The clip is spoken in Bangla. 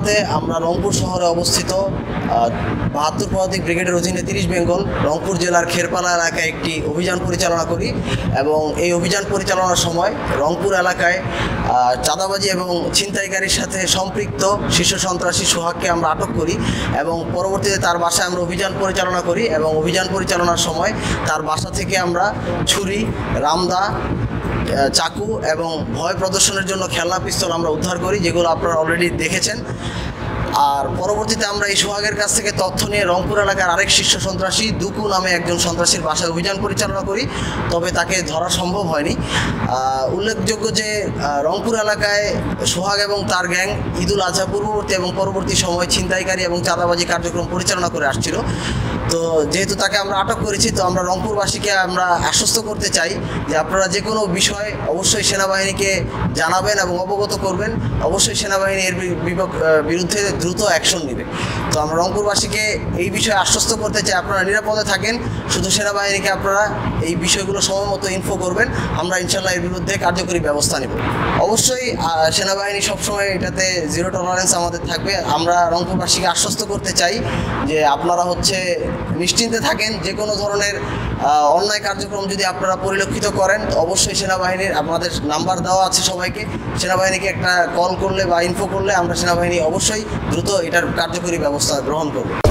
মুহূর্তে আমরা রংপুর শহরে অবস্থিত ৭২ পদাতিক ব্রিগেডের অধীনে ৩০ বেঙ্গল রংপুর জেলার খেরপালা এলাকায় একটি অভিযান পরিচালনা করি এবং এই অভিযান পরিচালনার সময় রংপুর এলাকায় চাঁদাবাজি এবং ছিনতাইকারীর সাথে সম্পৃক্ত শীর্ষ সন্ত্রাসী সোহাগকে আমরা আটক করি এবং পরবর্তীতে তার বাসায় আমরা অভিযান পরিচালনা করি এবং অভিযান পরিচালনার সময় তার বাসা থেকে আমরা ছুরি, রামদা, চাকু এবং ভয় প্রদর্শনের জন্য খেলনা পিস্তল আমরা উদ্ধার করি, যেগুলো আপনারা অলরেডি দেখেছেন। আর পরবর্তীতে আমরা এই সোহাগের কাছ থেকে তথ্য নিয়ে রংপুর এলাকার আরেক শীর্ষ সন্ত্রাসী দুকু নামে একজন সন্ত্রাসীর বাসায় অভিযান পরিচালনা করি, তবে তাকে ধরা সম্ভব হয়নি। উল্লেখযোগ্য যে রংপুর এলাকায় সোহাগ এবং তার গ্যাং ঈদুল আজহা পূর্ববর্তী এবং পরবর্তী সময় ছিনতাইকারী এবং চাঁদাবাজি কার্যক্রম পরিচালনা করে আসছিল। তো যেহেতু তাকে আমরা আটক করেছি, তো আমরা রংপুরবাসীকে আমরা আশ্বস্ত করতে চাই যে আপনারা যে কোনো বিষয় অবশ্যই সেনাবাহিনীকে জানাবেন এবং অবগত করবেন। অবশ্যই সেনাবাহিনী এর বিরুদ্ধে দ্রুত অ্যাকশন নেবে। তো আমরা রংপুরবাসীকে এই বিষয়ে আশ্বস্ত করতে চাই, আপনারা নিরাপদে থাকেন, শুধু সেনাবাহিনীকে আপনারা এই বিষয়গুলো সময় মতো ইনফো করবেন। আমরা ইনশাল্লাহ এর বিরুদ্ধে কার্যকরী ব্যবস্থা নেব। অবশ্যই সেনাবাহিনী সবসময় এটাতে জিরো টলারেন্স আমাদের থাকবে। আমরা রংপুরবাসীকে আশ্বস্ত করতে চাই যে আপনারা নিশ্চিন্তে থাকেন। যে কোনো ধরনের অন্যায় কার্যক্রম যদি আপনারা পরিলক্ষিত করেন, অবশ্যই সেনাবাহিনীর আপনাদের নাম্বার দেওয়া আছে সবাইকে, সেনাবাহিনীকে একটা কল করলে বা ইনফো করলে আমরা সেনাবাহিনী অবশ্যই দ্রুত এটার কার্যকরী ব্যবস্থা গ্রহণ করব।